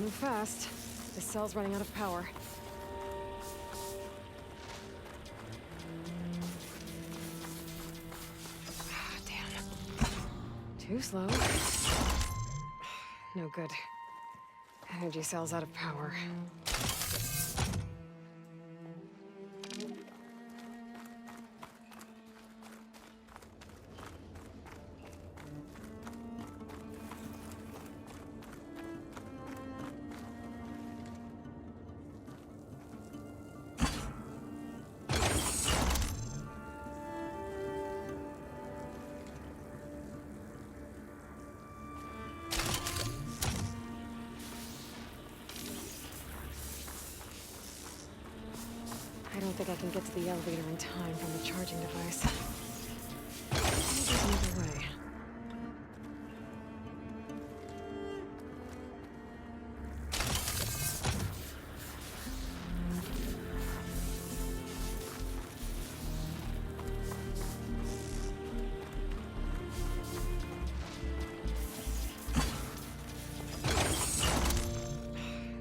Move fast. This cell's running out of power. Ah, damn. Too slow. No good. Energy cell's out of power. I don't think I can get to the elevator in time from the charging device. Maybe there's another way.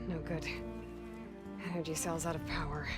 No good. Energy cell's out of power.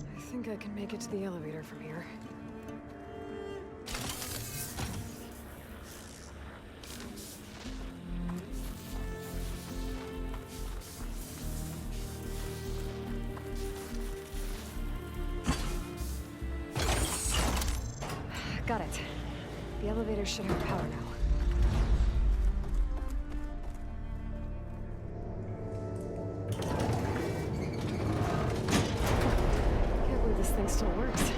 I think I can make it to the elevator from here. Got it. The elevator should have power now. Can't believe this thing still works.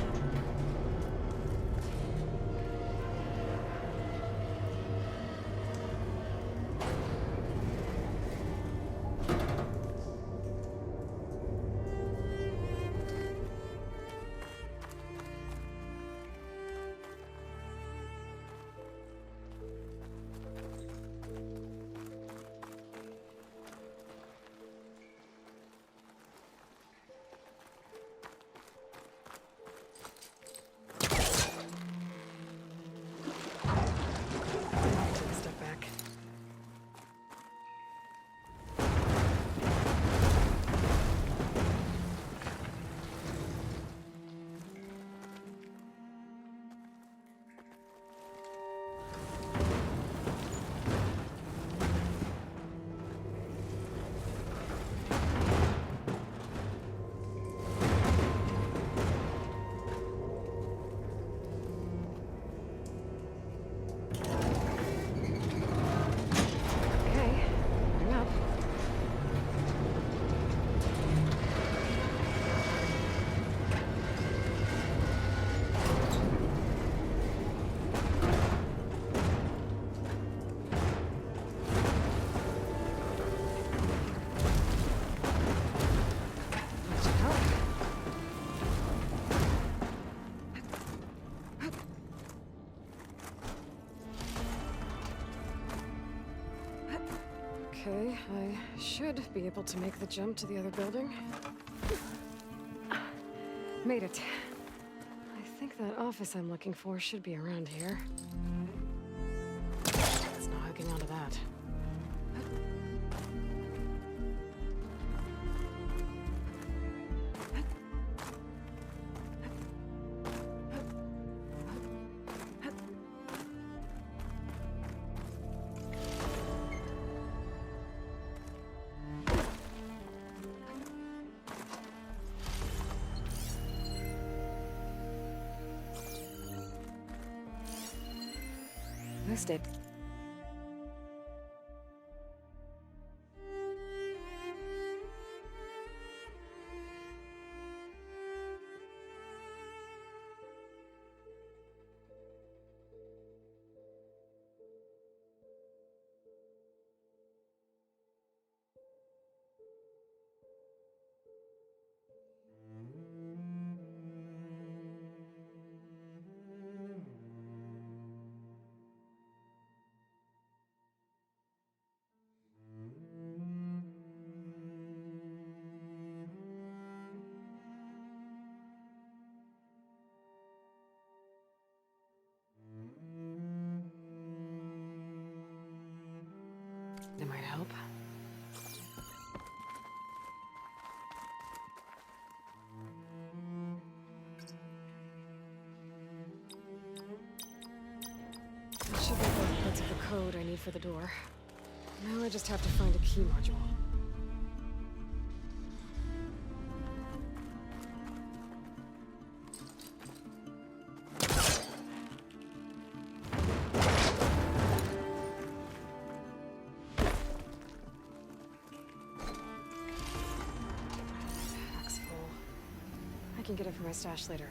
Okay, I should be able to make the jump to the other building. Made it. I think that office I'm looking for should be around here. It's not hooking onto that. Missed it. That might help. That should be both parts of the code I need for the door. Now I just have to find a key module. Pack's full. I can get it from my stash later.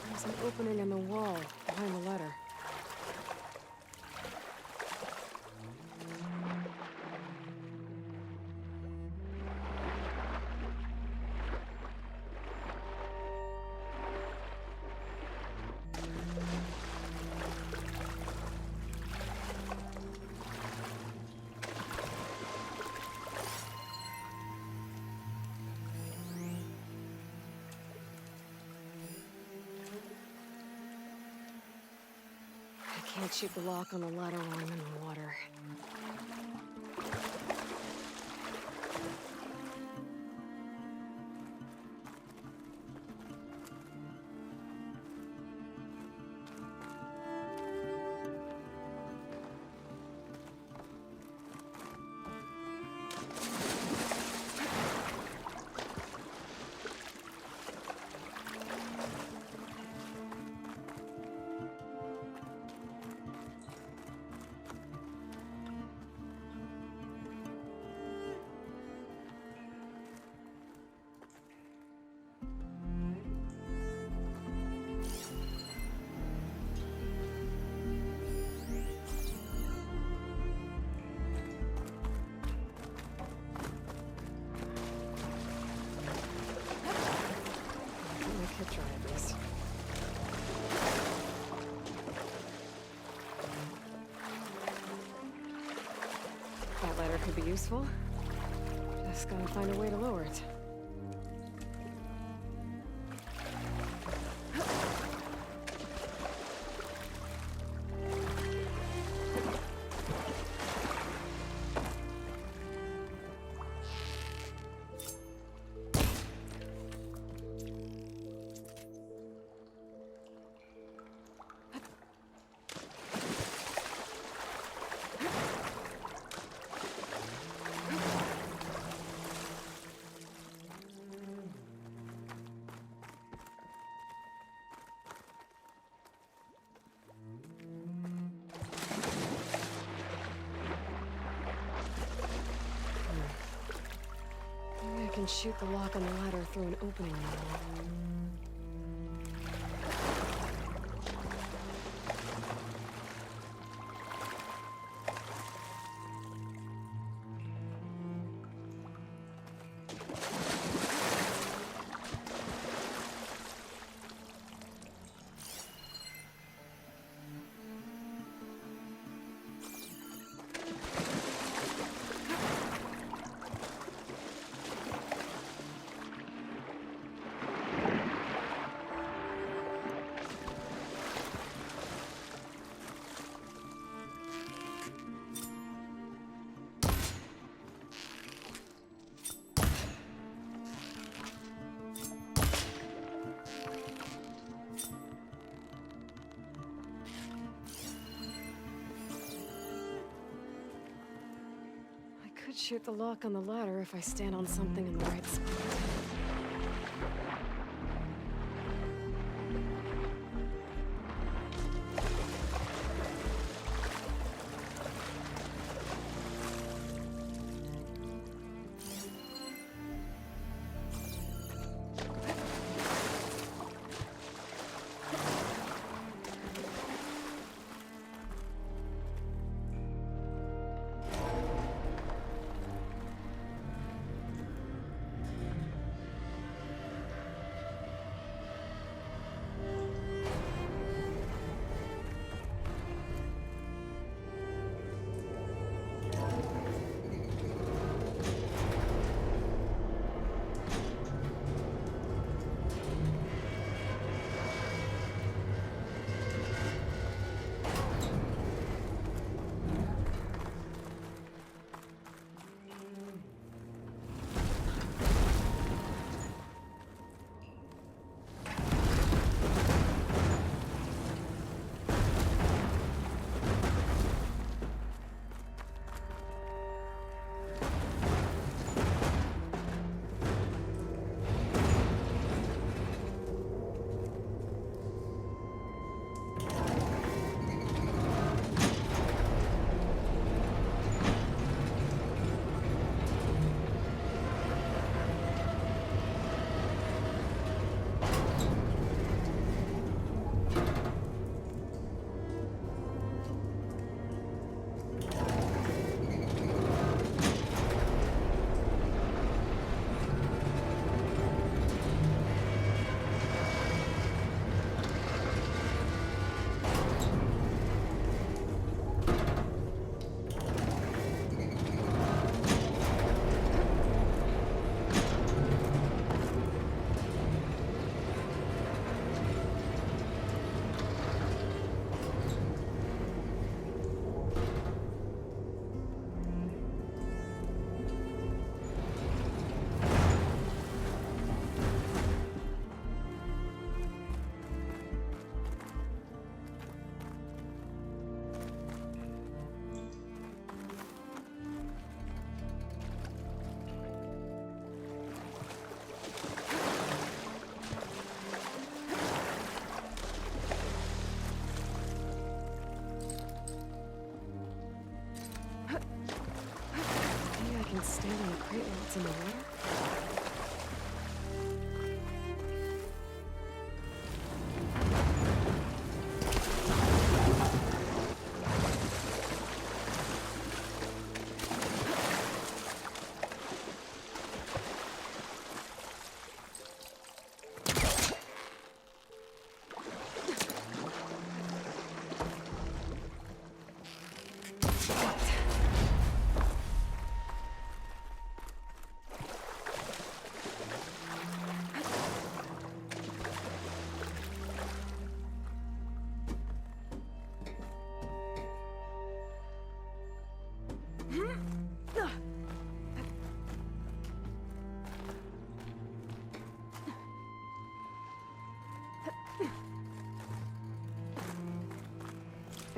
There's an opening in the wall behind the letter. I can't shoot the lock on the ladder while I'm in the water. I could try this. That letter could be useful. Just gotta find a way to lower it. Maybe I can shoot the lock on the ladder through an opening in the wall. I could shoot the lock on the ladder if I stand on something in the right spot. can stand on the crate while it's in the water?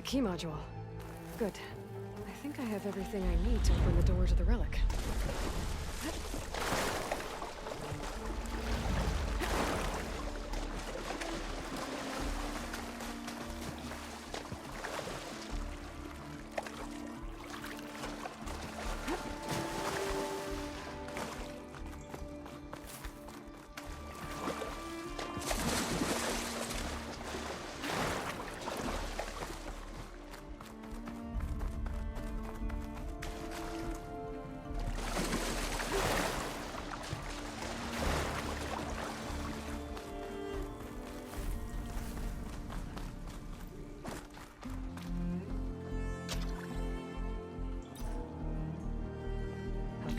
key module. Good. I think I have everything I need to open the door to the relic.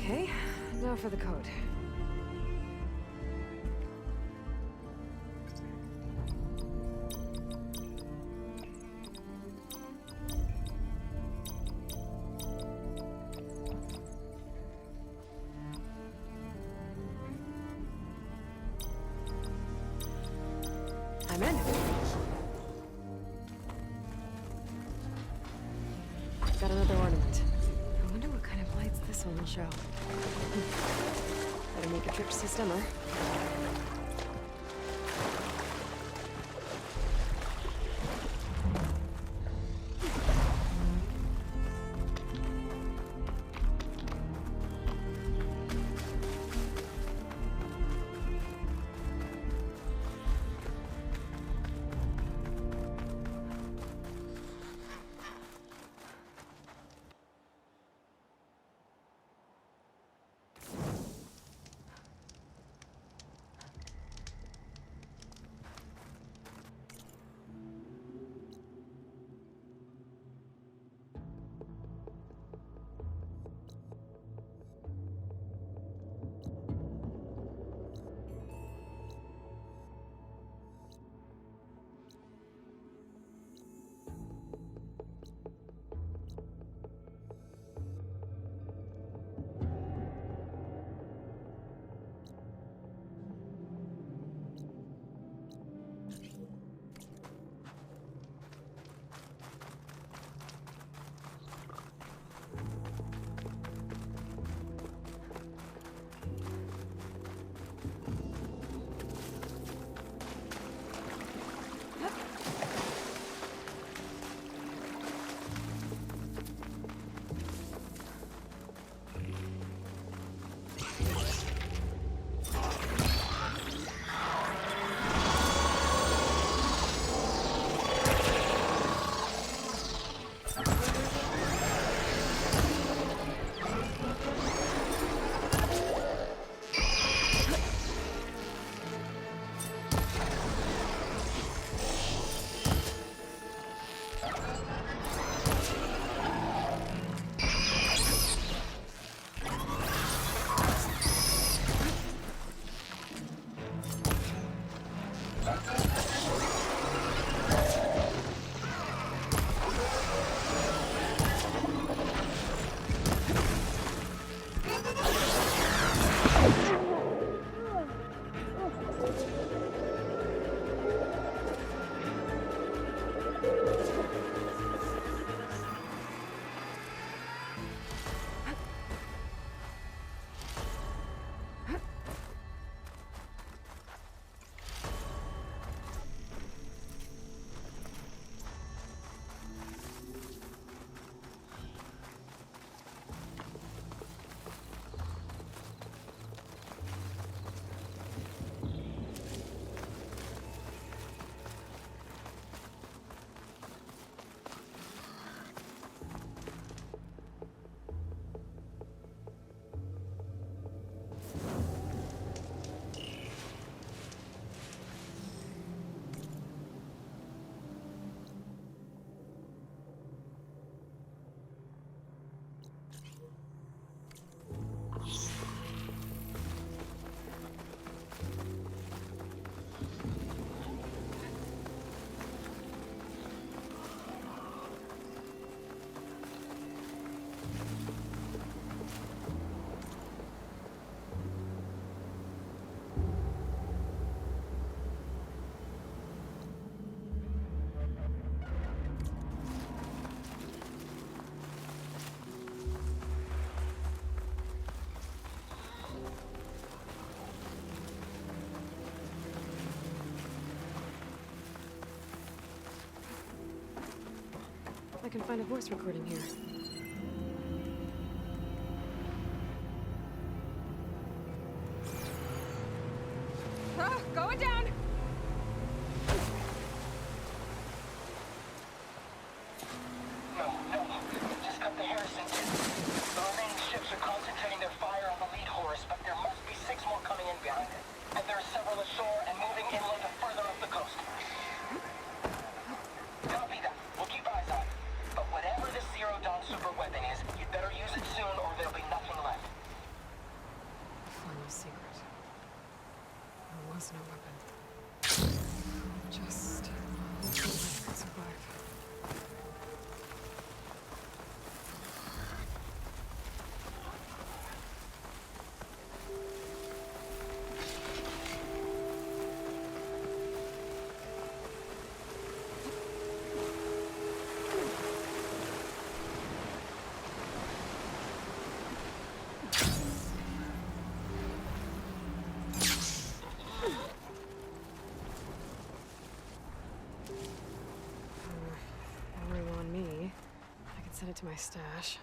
Okay, now for the code. I'm in. Got another ornament. I wonder what kind of lights this one will show. Better make a trip to see Stemmer. can find a voice recording here. Going down! No. Just cut the Harrison too. The remaining ships are concentrating their fire on the lead Horus, but there must be 6 more coming in behind it. And there are several ashore and moving inland to further up the coast. Copy that. We'll keep eyes on it. But whatever this Zero Dawn super weapon is, you'd better use it soon or there'll be nothing left. Final secret. There was no weapon. Just hoping I could survive. Memory on me. I can send it to my stash.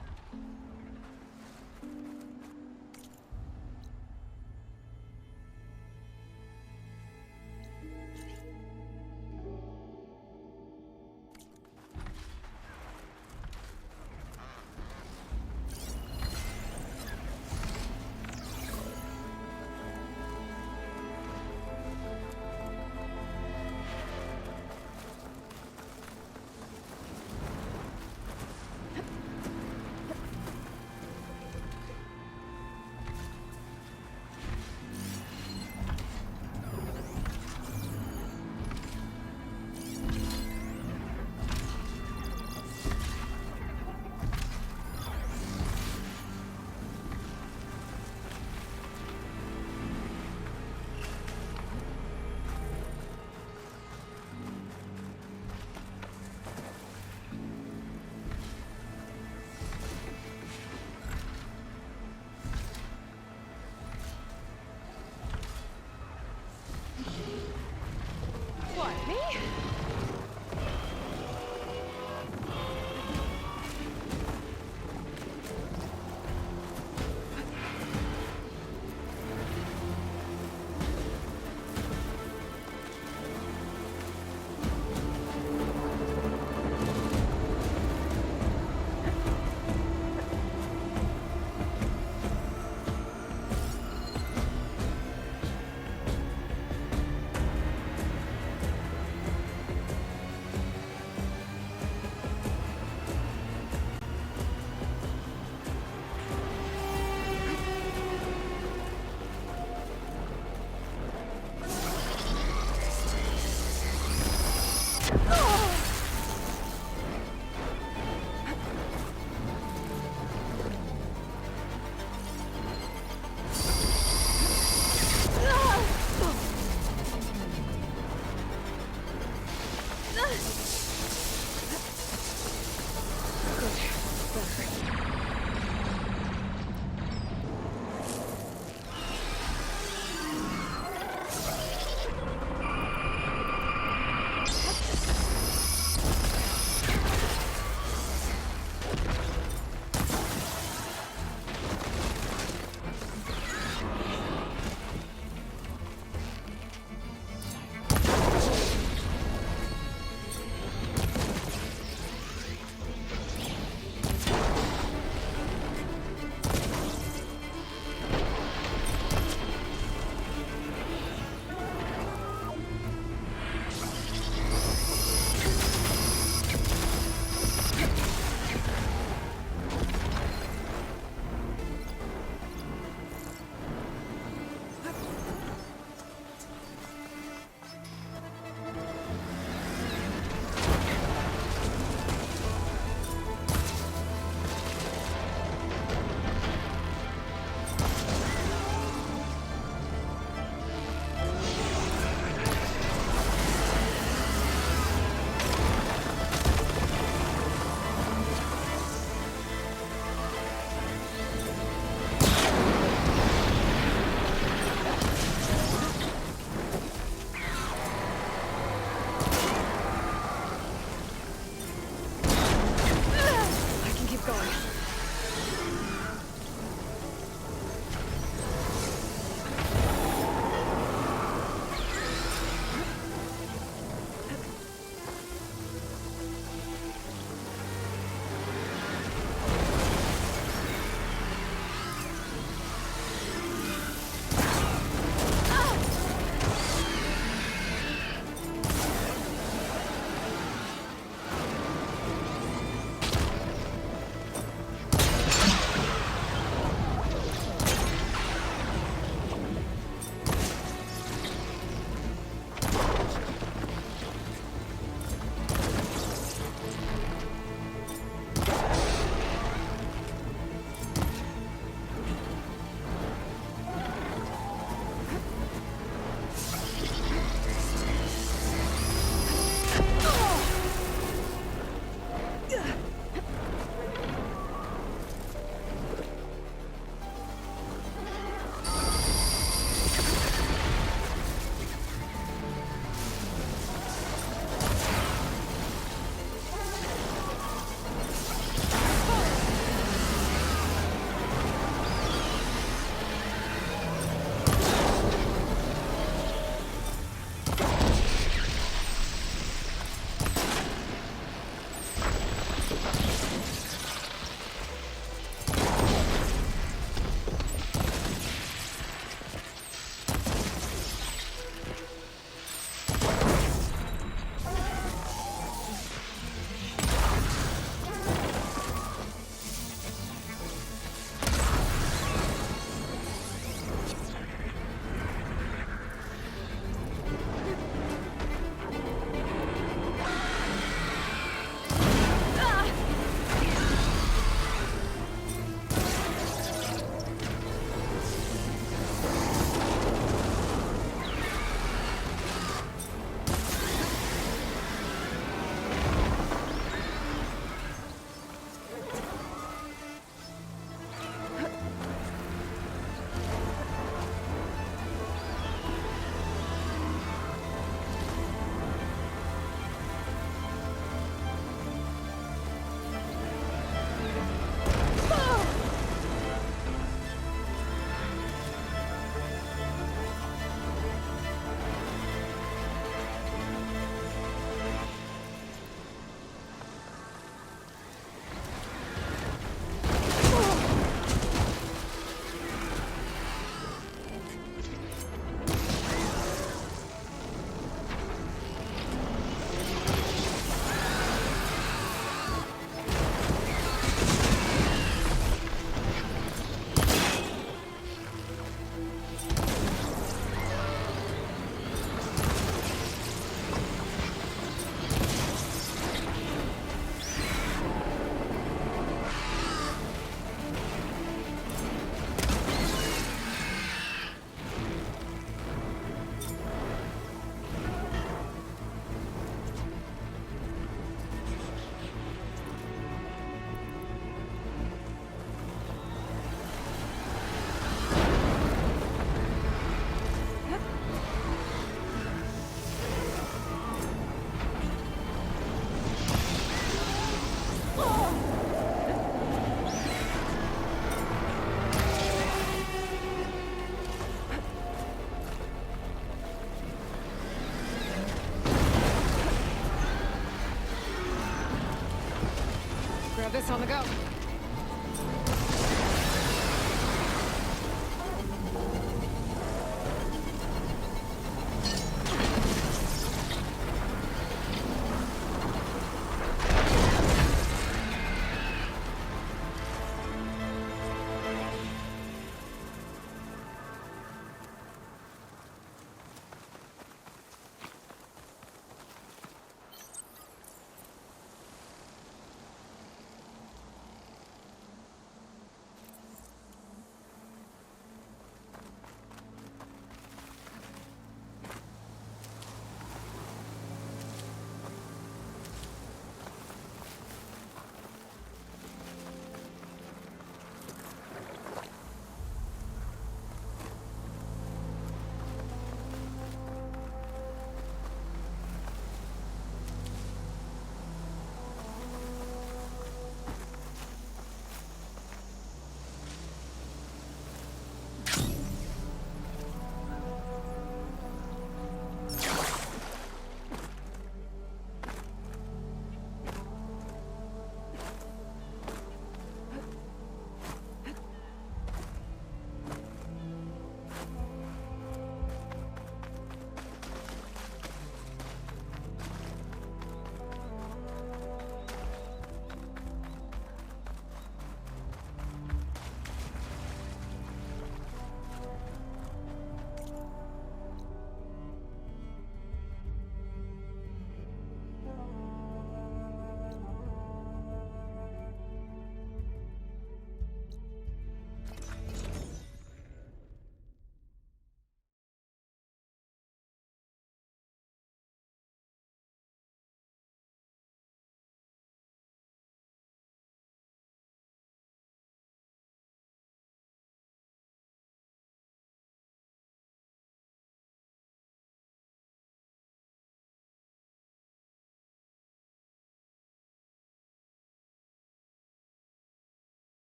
got this on the go.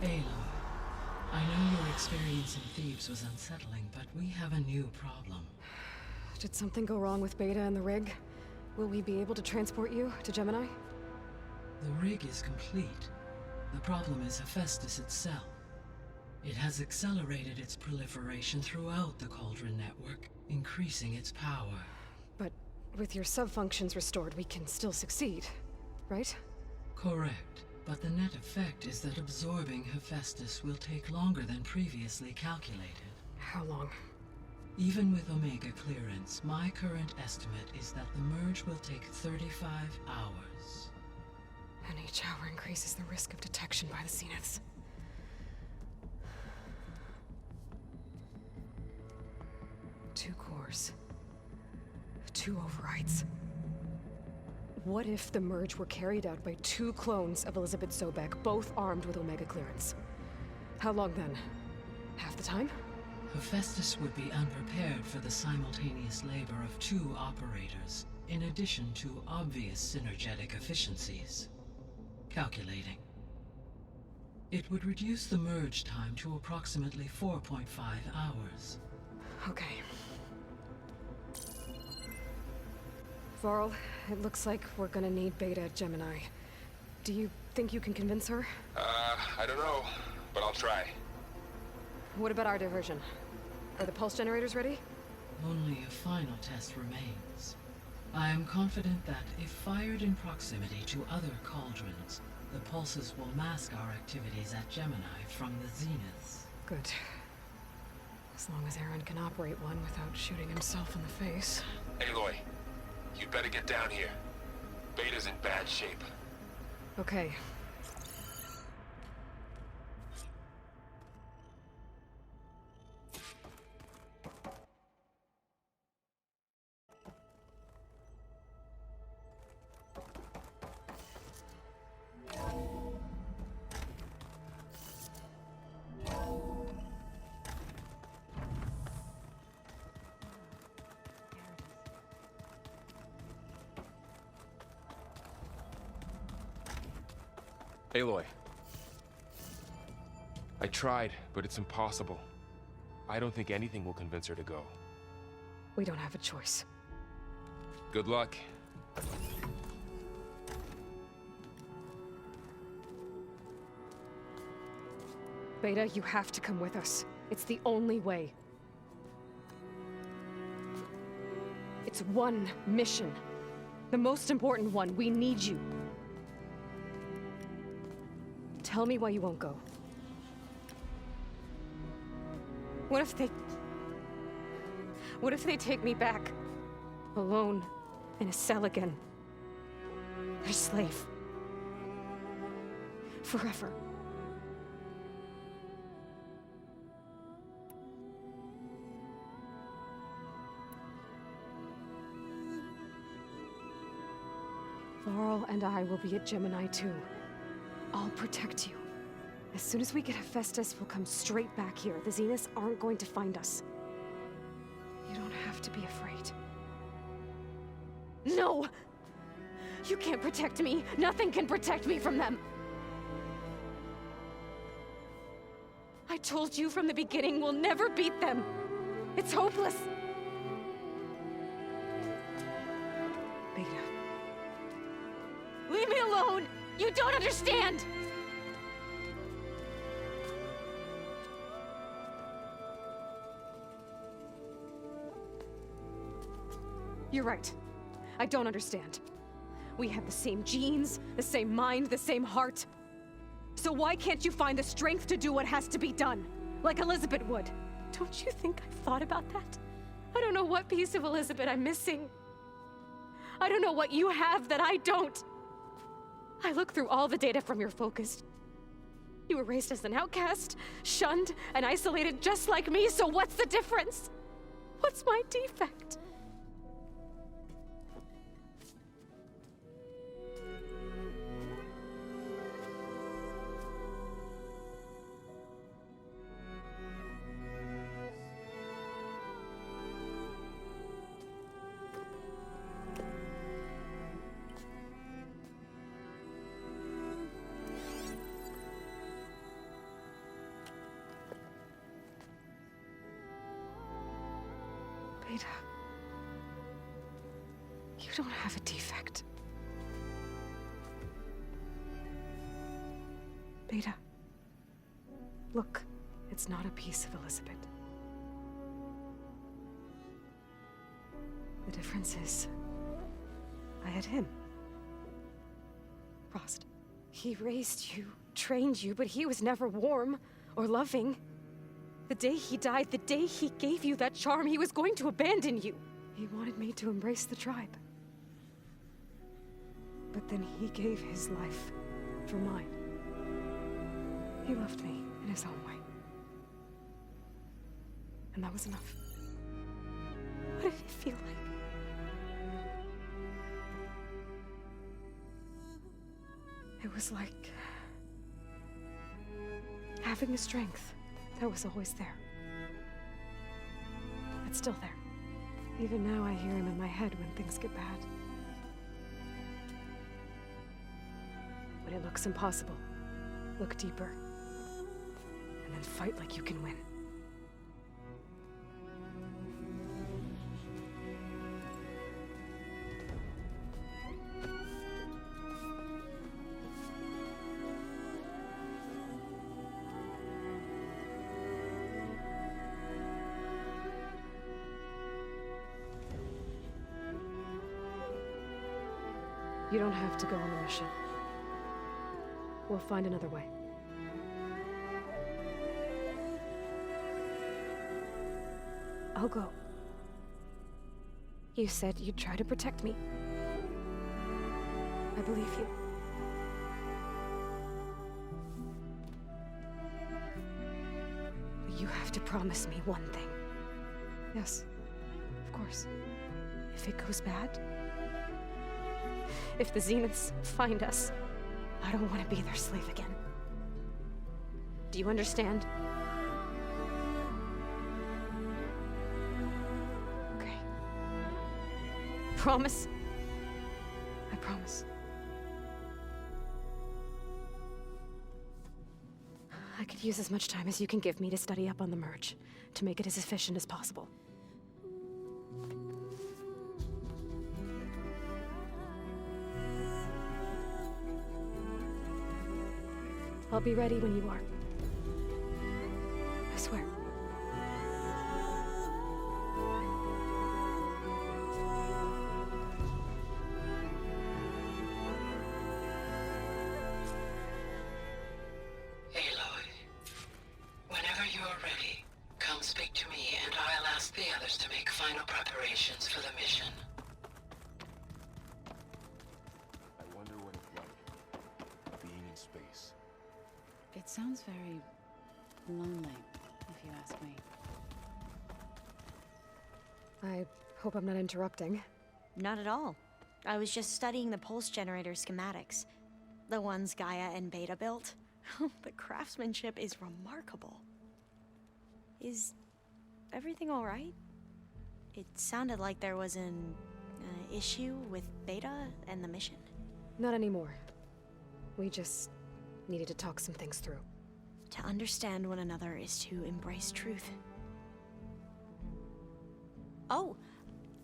Aloy, I know your experience in Thebes was unsettling, but we have a new problem. Did something go wrong with Beta and the rig? Will we be able to transport you to Gemini? The rig is complete. The problem is Hephaestus itself. It has accelerated its proliferation throughout the Cauldron network, increasing its power. But with your sub-functions restored, we can still succeed, right? Correct. But the net effect is that absorbing Hephaestus will take longer than previously calculated. How long? Even with Omega clearance, my current estimate is that the merge will take 35 hours. And each hour increases the risk of detection by the Zeniths. Two cores. Two overrides. What if the merge were carried out by two clones of Elizabeth Sobek, both armed with Omega clearance? How long then? Half the time? Hephaestus would be unprepared for the simultaneous labor of two operators, in addition to obvious synergetic efficiencies. Calculating. It would reduce the merge time to approximately 4.5 hours. Okay. Varl, it looks like we're gonna need Beta at Gemini. Do you think you can convince her? I don't know, but I'll try. What about our diversion? Are the pulse generators ready? Only a final test remains. I am confident that if fired in proximity to other cauldrons, the pulses will mask our activities at Gemini from the Zeniths. Good. As long as Aaron can operate one without shooting himself in the face. Aloy, you'd better get down here. Beta's in bad shape. Okay. Aloy. I tried, but it's impossible. I don't think anything will convince her to go. We don't have a choice. Good luck. Beta, you have to come with us. It's the only way. It's one mission. The most important one. We need you. Tell me why you won't go. What if they take me back? Alone, in a cell again. A slave. Forever. Varl and I will be at Gemini too. I'll protect you. As soon as we get Hephaestus, we'll come straight back here. The Zeniths aren't going to find us. You don't have to be afraid. No! You can't protect me. Nothing can protect me from them. I told you from the beginning we'll never beat them. It's hopeless. Beta. Leave me alone! You don't understand! You're right. I don't understand. We have the same genes, the same mind, the same heart. So why can't you find the strength to do what has to be done? Like Elizabeth would. Don't you think I've thought about that? I don't know what piece of Elizabeth I'm missing. I don't know what you have that I don't. I look through all the data from your focus. You were raised as an outcast, shunned, and isolated just like me, so what's the difference? What's my defect? Beta, you don't have a defect. Beta, look, it's not a piece of Elizabeth. The difference is, I had him. Frost. He raised you, trained you, but he was never warm or loving. The day he died, the day he gave you that charm, he was going to abandon you. He wanted me to embrace the tribe. But then he gave his life for mine. He loved me in his own way. And that was enough. What did it feel like? It was like having the strength that was always there. It's still there. Even now I hear him in my head when things get bad. When it looks impossible, look deeper. And then fight like you can win. You don't have to go on the mission. We'll find another way. I'll go. You said you'd try to protect me. I believe you. But you have to promise me one thing. Yes, of course. If it goes bad, if the Zeniths find us, I don't want to be their slave again. Do you understand? Okay. Promise? I promise. use as much time as you can give me to study up on the merge, to make it as efficient as possible. I'll be ready when you are. I swear. Aloy, whenever you are ready, come speak to me and I'll ask the others to make final preparations for the mission. I wonder what it's like, being in space. It sounds very lonely, if you ask me. I hope I'm not interrupting. Not at all. I was just studying the pulse generator schematics. The ones Gaia and Beta built. The craftsmanship is remarkable. Is everything alright? It sounded like there was an issue with Beta and the mission. Not anymore. We just needed to talk some things through. To understand one another is to embrace truth. Oh,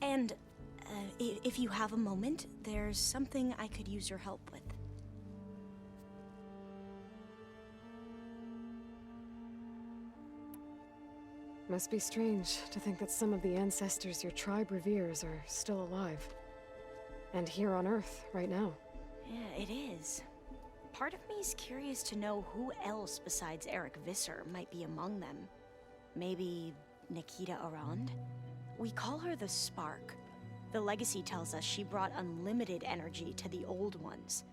and if you have a moment, there's something I could use your help with. Must be strange to think that some of the ancestors your tribe reveres are still alive. And here on Earth, right now. Yeah, it is. Part of me is curious to know who else besides Eric Visser might be among them. Maybe Nikita Arand? We call her the Spark. The legacy tells us she brought unlimited energy to the Old Ones.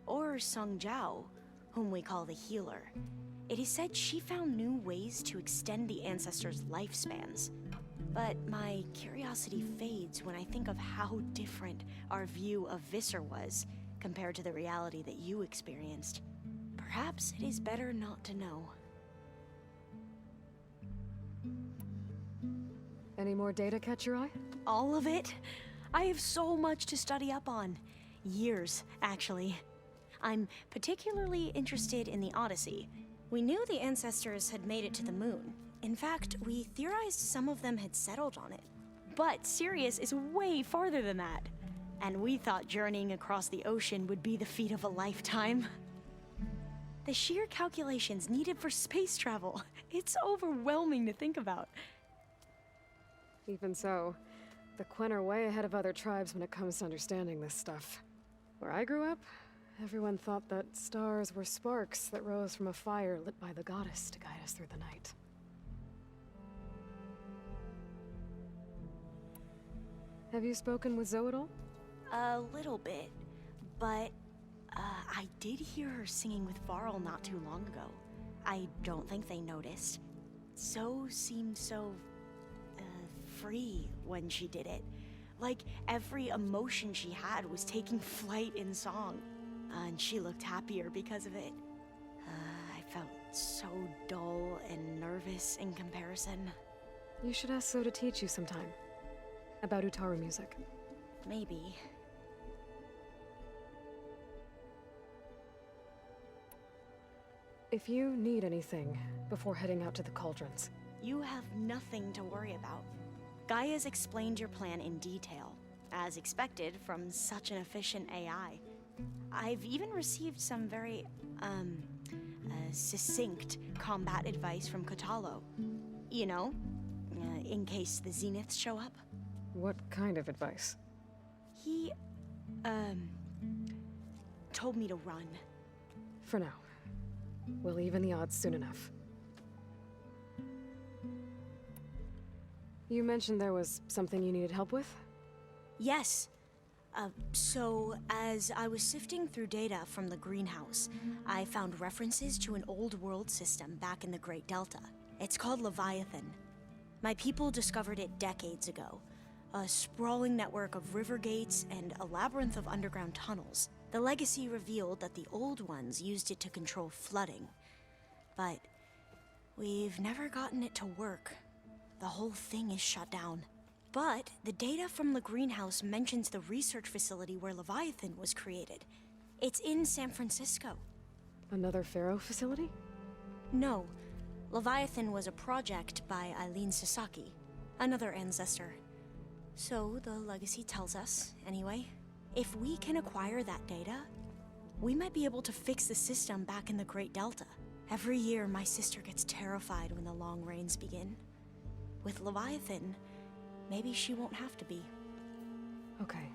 Or Sung Jiao, whom we call the Healer. It is said she found new ways to extend the ancestors' lifespans. But my curiosity fades when I think of how different our view of Visser was compared to the reality that you experienced. Perhaps it is better not to know. Any more data catch your eye? All of it? I have so much to study up on. Years, actually. I'm particularly interested in the Odyssey. We knew the ancestors had made it to the moon. In fact, we theorized some of them had settled on it. But Sirius is way farther than that. And we thought journeying across the ocean would be the feat of a lifetime. The sheer calculations needed for space travel, it's overwhelming to think about. Even so, the Quen are way ahead of other tribes when it comes to understanding this stuff. Where I grew up, everyone thought that stars were sparks that rose from a fire lit by the goddess to guide us through the night. Have you spoken with Zoe at all? A little bit, but I did hear her singing with Varl not too long ago. I don't think they noticed. Zoe seemed so free when she did it. Like every emotion she had was taking flight in song. And she looked happier because of it. I felt so dull and nervous in comparison. You should ask Zoe to teach you sometime. About Utaru music. Maybe. If you need anything before heading out to the cauldrons. You have nothing to worry about. Gaia's explained your plan in detail, as expected from such an efficient AI. I've even received some very, succinct combat advice from Kotallo. You know, in case the Zeniths show up. What kind of advice? He, told me to run. For now. We'll even the odds soon enough. You mentioned there was something you needed help with? Yes. So, as I was sifting through data from the greenhouse, I found references to an old world system back in the Great Delta. It's called Leviathan. My people discovered it decades ago. A sprawling network of river gates and a labyrinth of underground tunnels. The legacy revealed that the Old Ones used it to control flooding. But we've never gotten it to work. The whole thing is shut down. But the data from the greenhouse mentions the research facility where Leviathan was created. It's in San Francisco. Another Pharaoh facility? No. Leviathan was a project by Eileen Sasaki, another ancestor. So, the legacy tells us, anyway, if we can acquire that data, we might be able to fix the system back in the Great Delta. Every year, my sister gets terrified when the long rains begin. With Leviathan, maybe she won't have to be. Okay.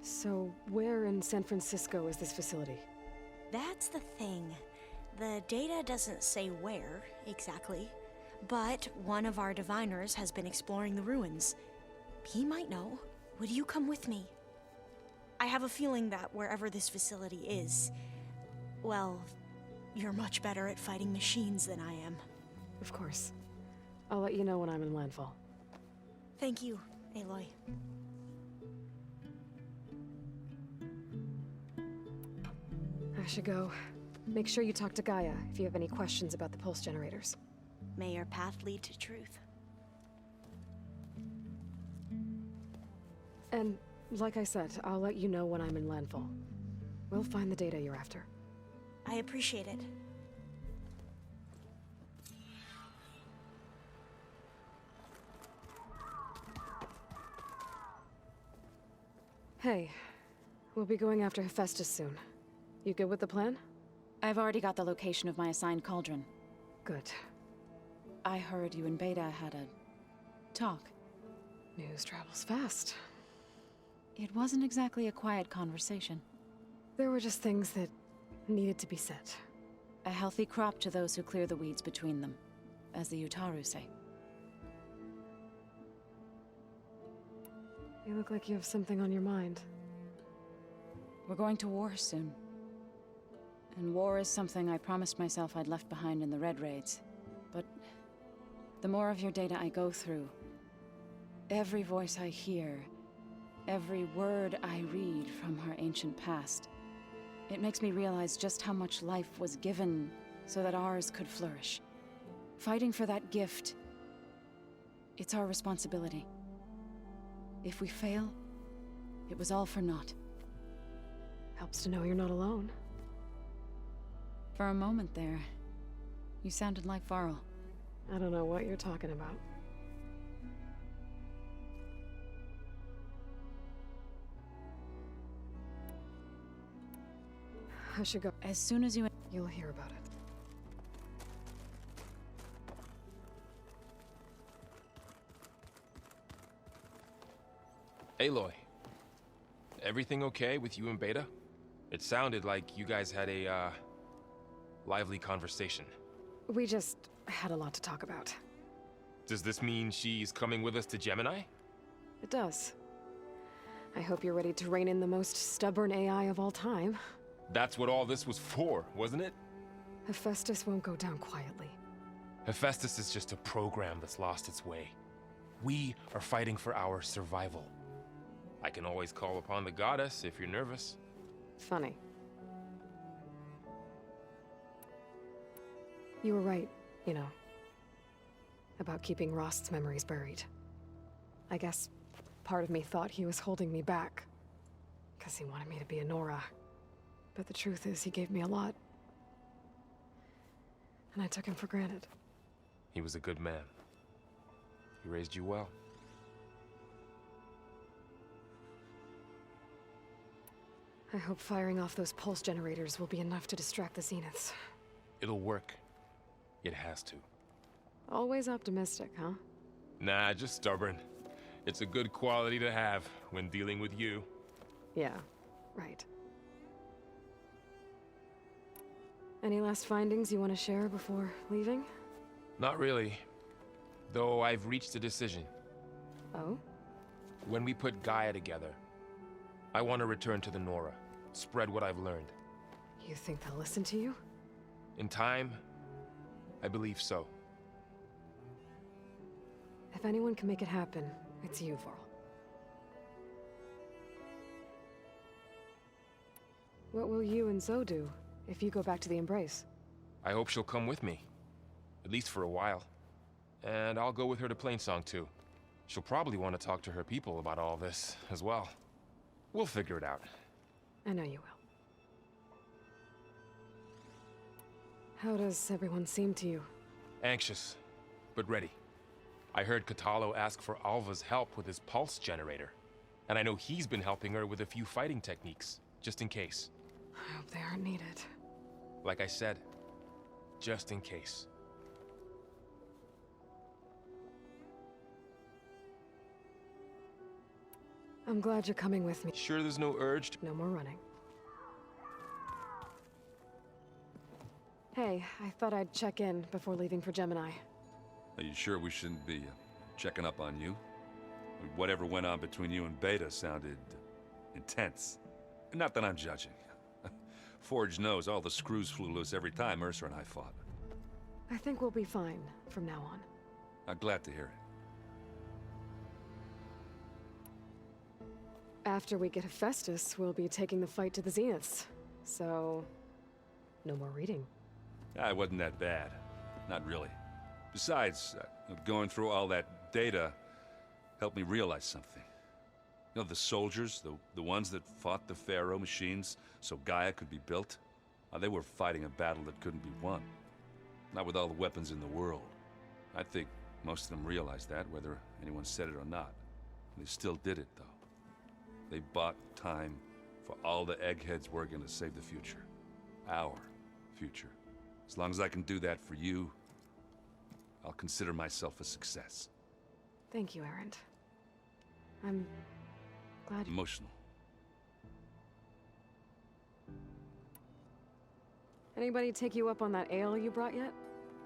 So, where in San Francisco is this facility? That's the thing. The data doesn't say where, exactly. But one of our diviners has been exploring the ruins. He might know. Would you come with me? I have a feeling that wherever this facility is, well, you're much better at fighting machines than I am. Of course. I'll let you know when I'm in landfall. Thank you, Aloy. I should go. Make sure you talk to Gaia if you have any questions about the pulse generators. May your path lead to truth. And, like I said, I'll let you know when I'm in landfall. We'll find the data you're after. I appreciate it. Hey, we'll be going after Hephaestus soon. You good with the plan? I've already got the location of my assigned cauldron. Good. I heard you and Beta had a talk. News travels fast. It wasn't exactly a quiet conversation. There were just things that needed to be said. A healthy crop to those who clear the weeds between them, as the Utaru say. You look like you have something on your mind. We're going to war soon. And war is something I promised myself I'd left behind in the Red Raids. But the more of your data I go through, every voice I hear, every word I read from our ancient past, it makes me realize just how much life was given so that ours could flourish. Fighting for that gift, it's our responsibility. If we fail, it was all for naught. Helps to know you're not alone. For a moment there, you sounded like Varl. I don't know what you're talking about. I should go. As soon as you... You'll hear about it. Aloy, everything okay with you and Beta? It sounded like you guys had a, lively conversation. We just had a lot to talk about. Does this mean she's coming with us to Gemini? It does. I hope you're ready to rein in the most stubborn AI of all time. That's what all this was for, wasn't it? Hephaestus won't go down quietly. Hephaestus is just a program that's lost its way. We are fighting for our survival. I can always call upon the goddess if you're nervous. Funny. You were right, you know, about keeping Rost's memories buried. I guess part of me thought he was holding me back, because he wanted me to be a Nora. But the truth is, he gave me a lot. And I took him for granted. He was a good man. He raised you well. I hope firing off those pulse generators will be enough to distract the Zeniths. It'll work. It has to. Always optimistic, huh? Nah, just stubborn. It's a good quality to have when dealing with you. Yeah, right. Any last findings you want to share before leaving? Not really. Though I've reached a decision. Oh? When we put Gaia together, I want to return to the Nora. Spread what I've learned. You think they'll listen to you? In time, I believe so. If anyone can make it happen, it's you, Varl. What will you and Zoe do if you go back to the Embrace? I hope she'll come with me. At least for a while. And I'll go with her to Plainsong too. She'll probably want to talk to her people about all this as well. We'll figure it out. I know you will. How does everyone seem to you? Anxious, but ready. I heard Kotallo ask for Alva's help with his pulse generator. And I know he's been helping her with a few fighting techniques, just in case. I hope they aren't needed. Like I said, just in case. I'm glad you're coming with me. Sure there's no urge to... No more running. Hey, I thought I'd check in before leaving for Gemini. Are you sure we shouldn't be checking up on you? Whatever went on between you and Beta sounded intense. Not that I'm judging. Forge knows all the screws flew loose every time Mercer and I fought. I think we'll be fine from now on. I'm glad to hear it. After we get Hephaestus, we'll be taking the fight to the Zeniths. So, no more reading. It wasn't that bad. Not really. Besides, going through all that data helped me realize something. You know, the soldiers, the ones that fought the Pharaoh machines so Gaia could be built, they were fighting a battle that couldn't be won. Not with all the weapons in the world. I think most of them realized that, whether anyone said it or not. They still did it, though. They bought time for all the eggheads working to save the future. Our future. As long as I can do that for you, I'll consider myself a success. Thank you, Erend. I'm glad you... Emotional. Anybody take you up on that ale you brought yet?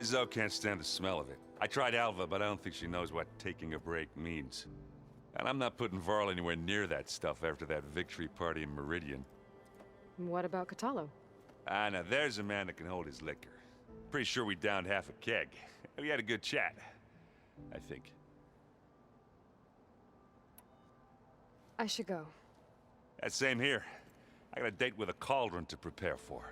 Zoe can't stand the smell of it. I tried Alva, but I don't think she knows what taking a break means. And I'm not putting Varl anywhere near that stuff after that victory party in Meridian. What about Kotallo? Ah, now there's a man that can hold his liquor. Pretty sure we downed half a keg. We had a good chat, I think. I should go. That same here. I got a date with a cauldron to prepare for.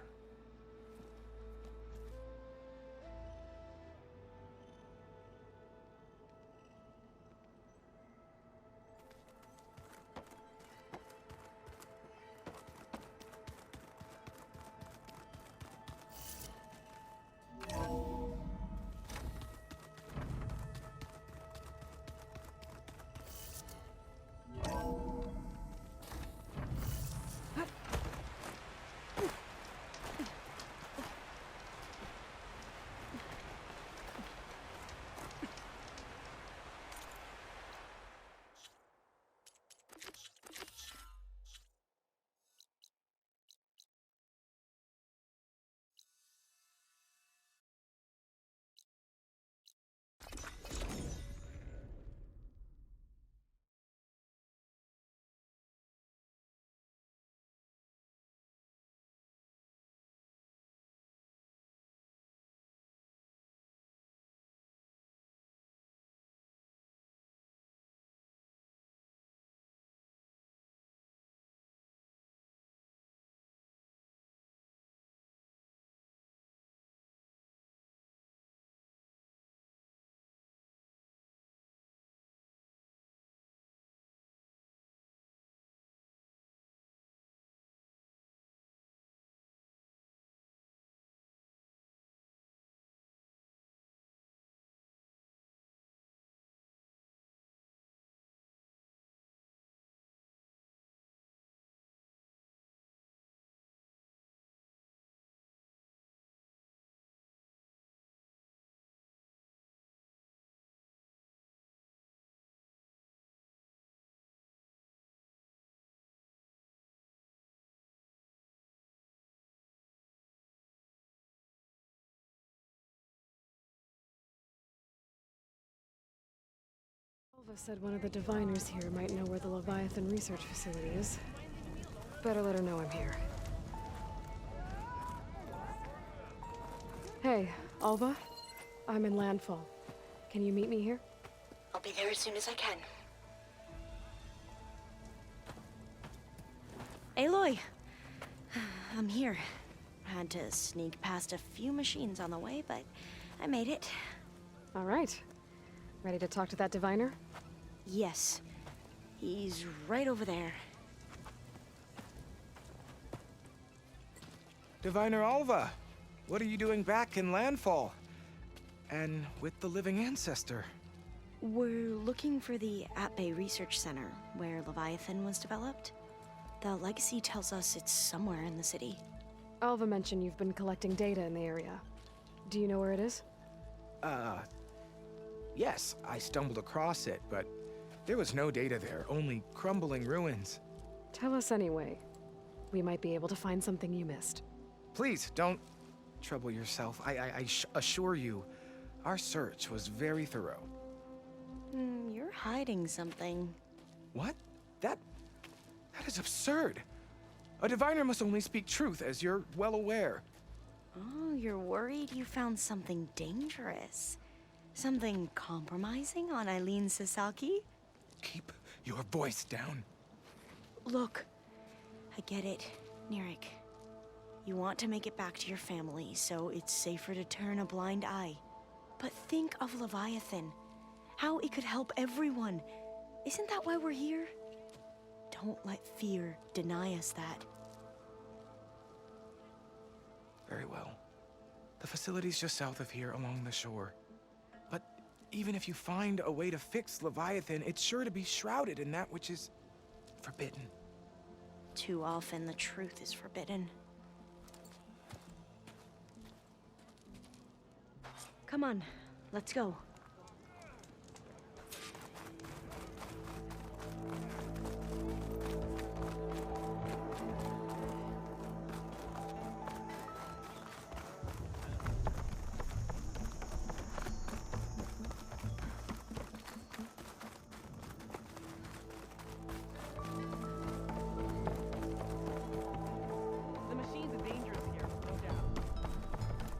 Alva said one of the diviners here might know where the Leviathan research facility is. Better let her know I'm here. Hey, Alva? I'm in Landfall. Can you meet me here? I'll be there as soon as I can. Aloy! I'm here. Had to sneak past a few machines on the way, but I made it. All right. Ready to talk to that diviner? Yes. He's right over there. Diviner Alva, What are you doing back in Landfall? And with the living ancestor? We're looking for the At-Bay Research Center, where Leviathan was developed. The legacy tells us it's somewhere in the city. Alva mentioned you've been collecting data in the area. Do you know where it is? Yes, I stumbled across it, but there was no data there, only crumbling ruins. Tell us anyway. We might be able to find something you missed. Please, don't trouble yourself. I assure you, our search was very thorough. You're hiding something. What? That is absurd. A diviner must only speak truth, as you're well aware. Oh, you're worried you found something dangerous? Something compromising on Eileen Sasaki? Keep your voice down. Look, I get it, Nirik. You want to make it back to your family, so it's safer to turn a blind eye. But think of Leviathan. How it could help everyone. Isn't that why we're here? Don't let fear deny us that. Very well. The facility's just south of here, along the shore. But even if you find a way to fix Leviathan, it's sure to be shrouded in that which is forbidden. Too often the truth is forbidden. Come on, let's go.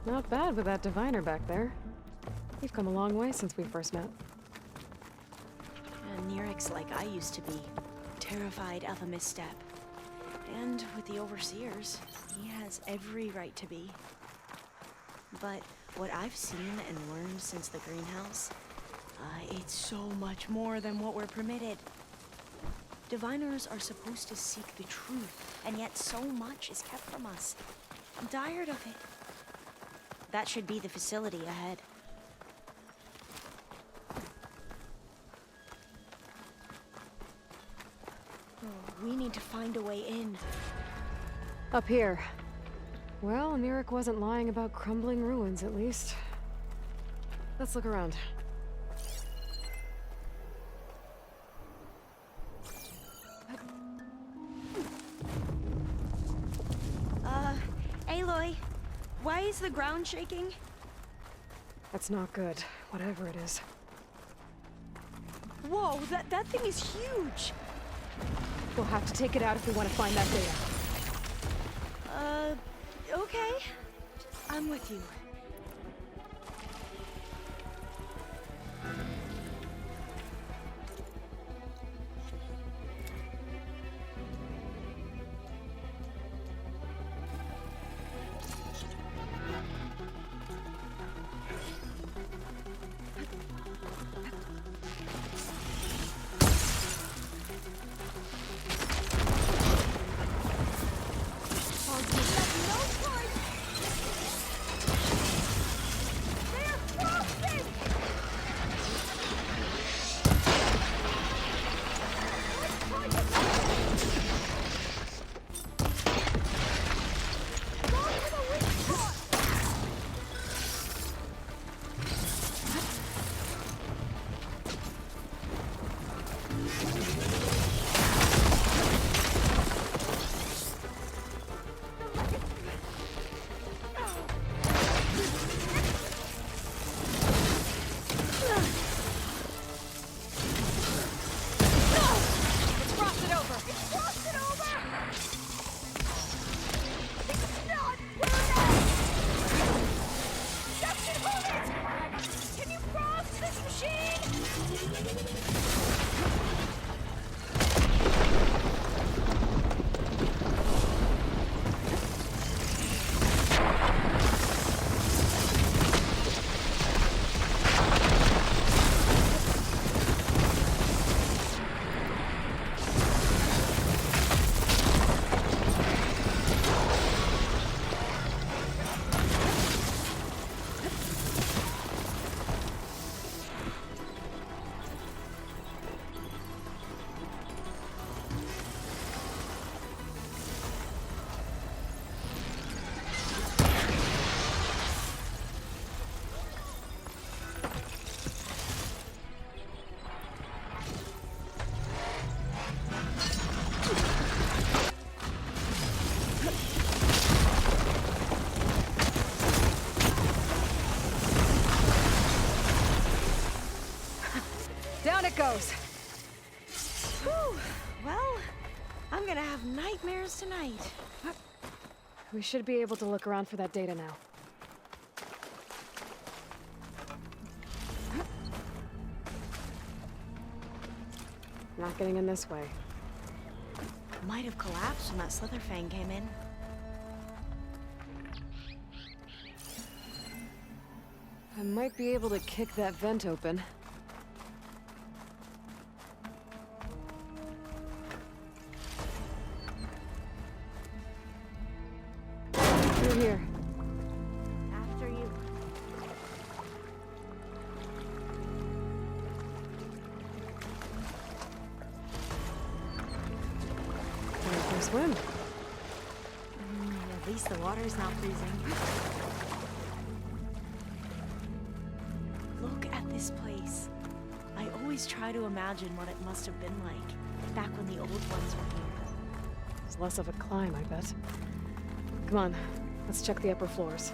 Not bad with that diviner back there. You've come a long way since we first met. And Nirik's like I used to be, terrified of a misstep. And with the Overseers, he has every right to be. But what I've seen and learned since the greenhouse, it's so much more than what we're permitted. Diviners are supposed to seek the truth, and yet so much is kept from us. I'm tired of it. That should be the facility ahead. Oh, we need to find a way in. Up here. Well, Nirik wasn't lying about crumbling ruins, at least. Let's look around. Aloy, why is the ground shaking? That's not good, whatever it is. Whoa, that thing is huge! We'll have to take it out if we want to find that data. Okay. I'm with you. On it goes. Whew. Well, I'm gonna have nightmares tonight. We should be able to look around for that data now. Not getting in this way. Might have collapsed when that Slitherfang came in. I might be able to kick that vent open. Through here. After you. Time for a swim. At least the water's not freezing. Look at this place. I always try to imagine what it must have been like back when the old ones were here. It's less of a climb, I bet. Come on, let's check the upper floors.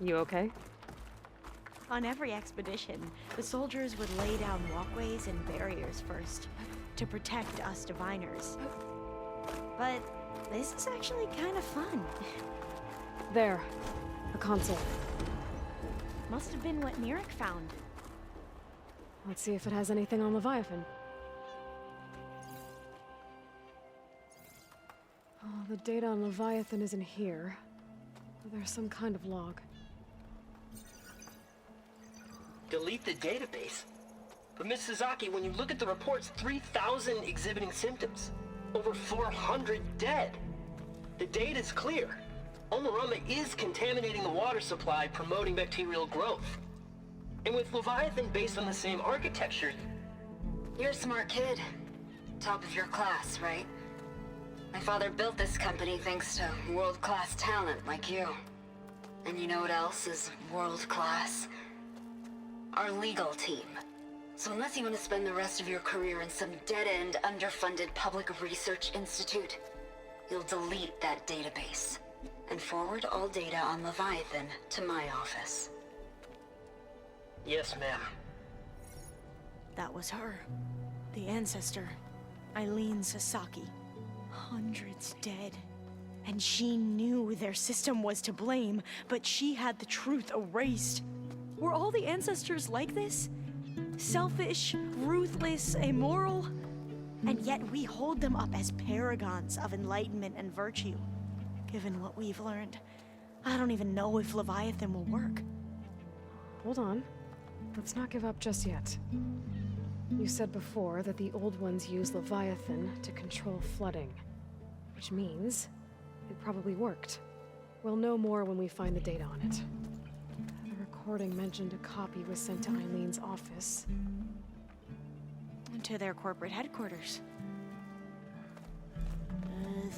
You okay? On every expedition, the soldiers would lay down walkways and barriers first to protect us diviners. But this is actually kind of fun. There. A console. Must have been what Mirek found. Let's see if it has anything on Leviathan. Oh, the data on Leviathan isn't here. There's some kind of log. Delete the database. But Miss Sasaki, when you look at the reports, 3,000 exhibiting symptoms. Over 400 dead. The data's clear. Omurama is contaminating the water supply, promoting bacterial growth. And with Leviathan based on the same architecture... You're a smart kid. Top of your class, right? My father built this company thanks to world-class talent like you. And you know what else is world-class? Our legal team. So unless you want to spend the rest of your career in some dead-end, underfunded public research institute, you'll delete that database and forward all data on Leviathan to my office. Yes, ma'am. That was her. The ancestor. Eileen Sasaki. Hundreds dead. And she knew their system was to blame, but she had the truth erased. Were all the ancestors like this? Selfish, ruthless, immoral? And yet we hold them up as paragons of enlightenment and virtue. Given what we've learned, I don't even know if Leviathan will work. Hold on. Let's not give up just yet. You said before that the old ones use Leviathan to control flooding. Which means it probably worked. We'll know more when we find the data on it. The recording mentioned a copy was sent to Eileen's office. To their corporate headquarters.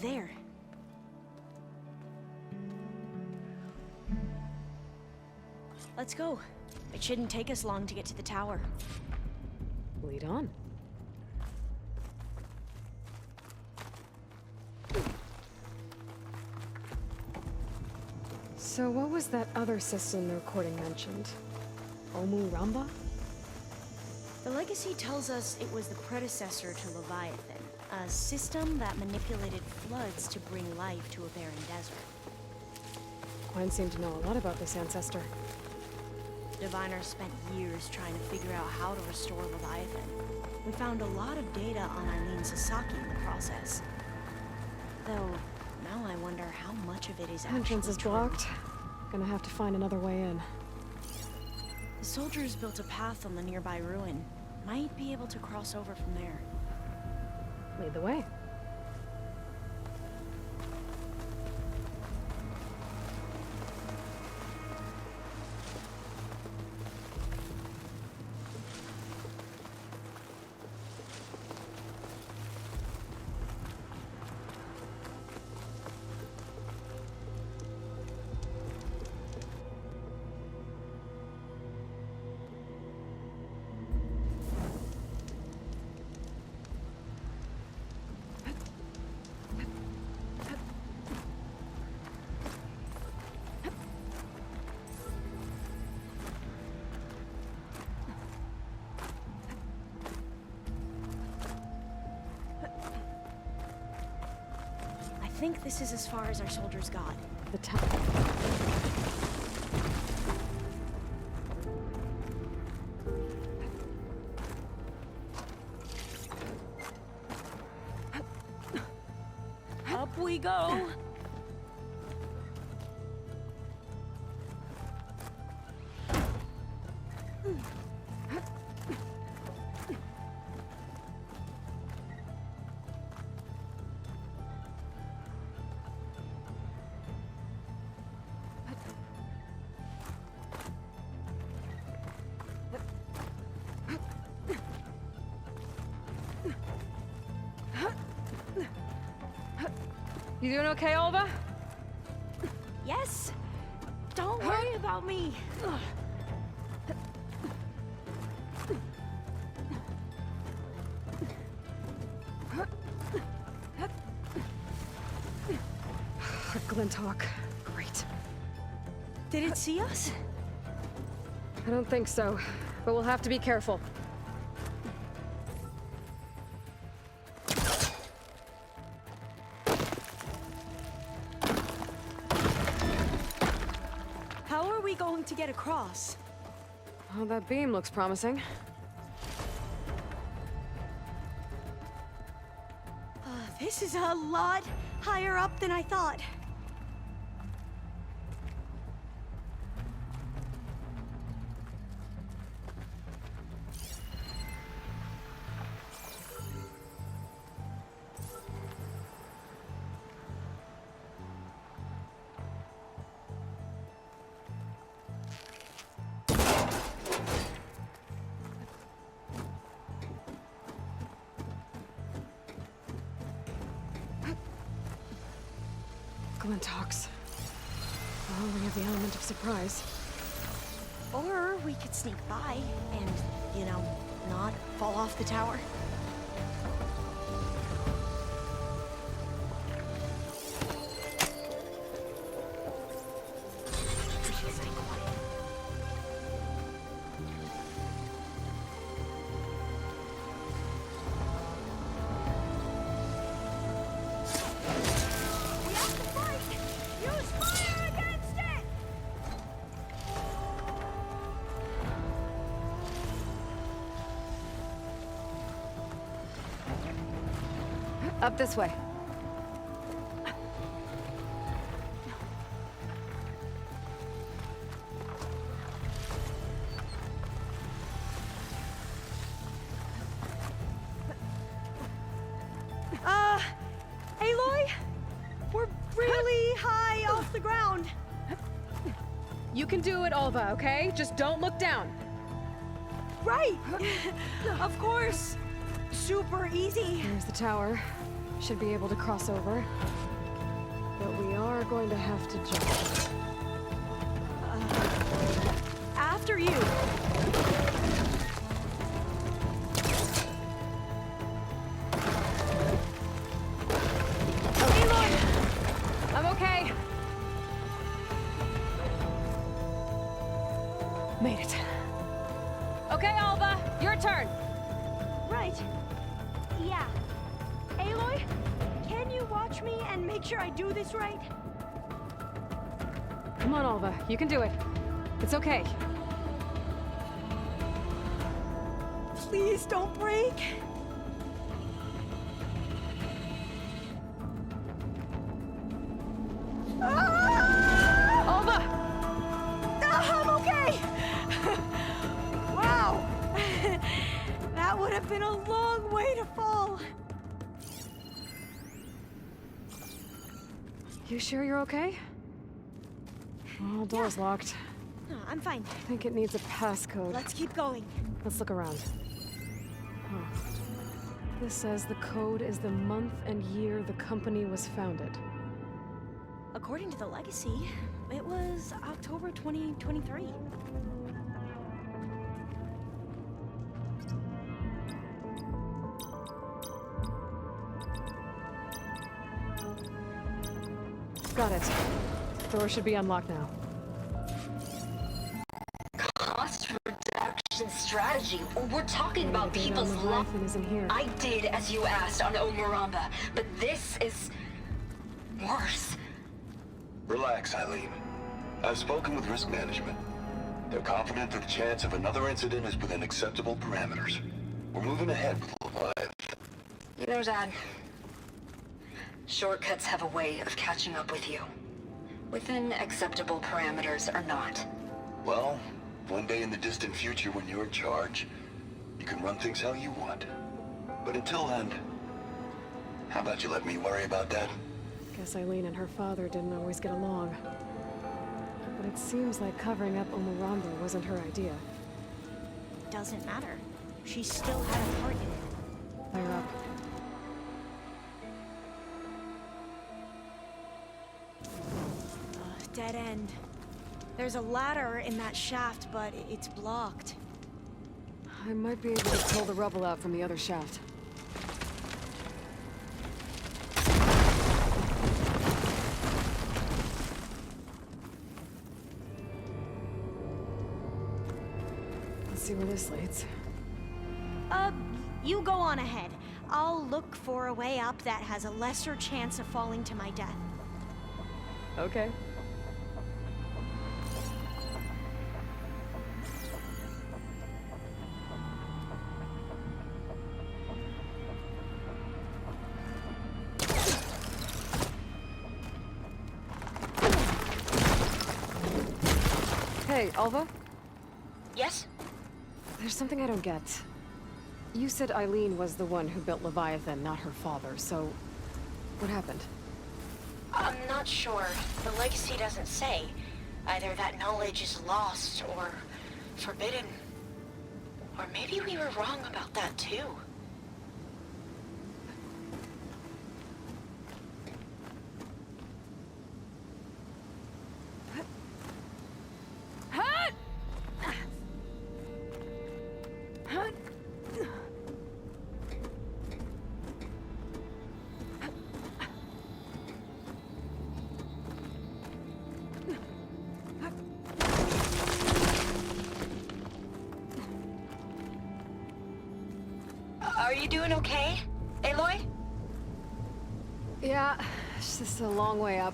There. Let's go. It shouldn't take us long to get to the tower. Lead on. So what was that other system the recording mentioned? Omurama? The legacy tells us it was the predecessor to Leviathan, a system that manipulated floods to bring life to a barren desert. Quine seemed to know a lot about this ancestor. Diviners spent years trying to figure out how to restore Leviathan. We found a lot of data on Eileen Sasaki in the process. Though, now I wonder how much of it is actually Entrance is true. blocked. Gonna have to find another way in. The soldiers built a path on the nearby ruin. Might be able to cross over from there. Lead the way. think this is as far as our soldiers got. The tower. Up we go. You doing okay, Alva? Yes. Don't worry about me. Glinthawk. Great. Did it see us? I don't think so, but we'll have to be careful. How are we going to get across? Oh, that beam looks promising. This is a lot higher up than I thought. Glinthawks. Well, we have the element of surprise. Or we could sneak by and, you know, not fall off the tower. We should stay quiet. We have to fight! Use fire against it! Up this way. Aloy? We're really high off the ground. You can do it, Alva, okay? Just don't look down. Right! Of course! Super easy. There's the tower. Should be able to cross over. But we are going to have to jump. After you. Aloy! I'm okay. Made it. Okay, Alva, your turn. Right. Yeah. Aloy, can you watch me and make sure I do this right? Come on, Alva, you can do it. It's okay. Please don't break. Alva! I'm okay! Wow! That would have been a long way to fall. You sure you're okay? Well, door's locked. No, I'm fine. I think it needs a passcode. Let's keep going. Let's look around. Huh. This says the code is the month and year the company was founded. According to the legacy, it was October 2023. Got it. Door should be unlocked now. Cost reduction strategy. We're talking about The data on people's the lives. Leviathan isn't here. I did as you asked on Omaramba, but this is... worse. Relax, Eileen. I've spoken with risk management. They're confident that the chance of another incident is within acceptable parameters. We're moving ahead with Leviathan. You know, Dad, shortcuts have a way of catching up with you. Within acceptable parameters or not. Well, one day in the distant future when you're in charge, you can run things how you want. But until then, how about you let me worry about that? Guess Eileen and her father didn't always get along. But it seems like covering up Umurambo wasn't her idea. Doesn't matter. She still had a part in it. Fire up. Dead end. There's a ladder in that shaft, but it's blocked. I might be able to pull the rubble out from the other shaft. Let's see where this leads. You go on ahead. I'll look for a way up that has a lesser chance of falling to my death. Okay. Hey, Alva? Yes? There's something I don't get. You said Eileen was the one who built Leviathan, not her father, so... what happened? I'm not sure. The legacy doesn't say. Either that knowledge is lost or forbidden. Or maybe we were wrong about that too. Are you doing okay, Aloy? Yeah, it's just a long way up.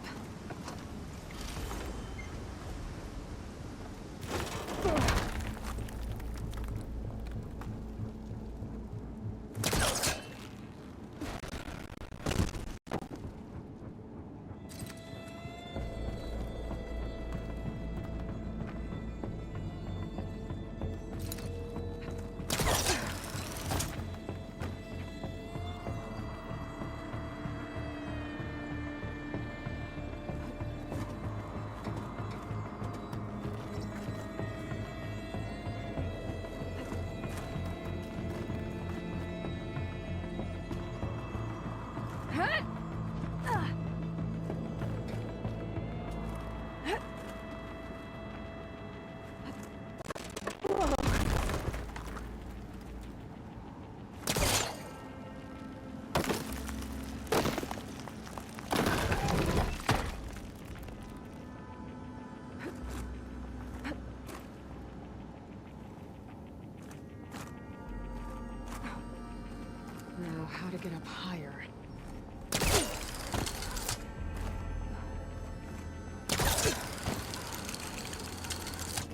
Now, how to get up higher?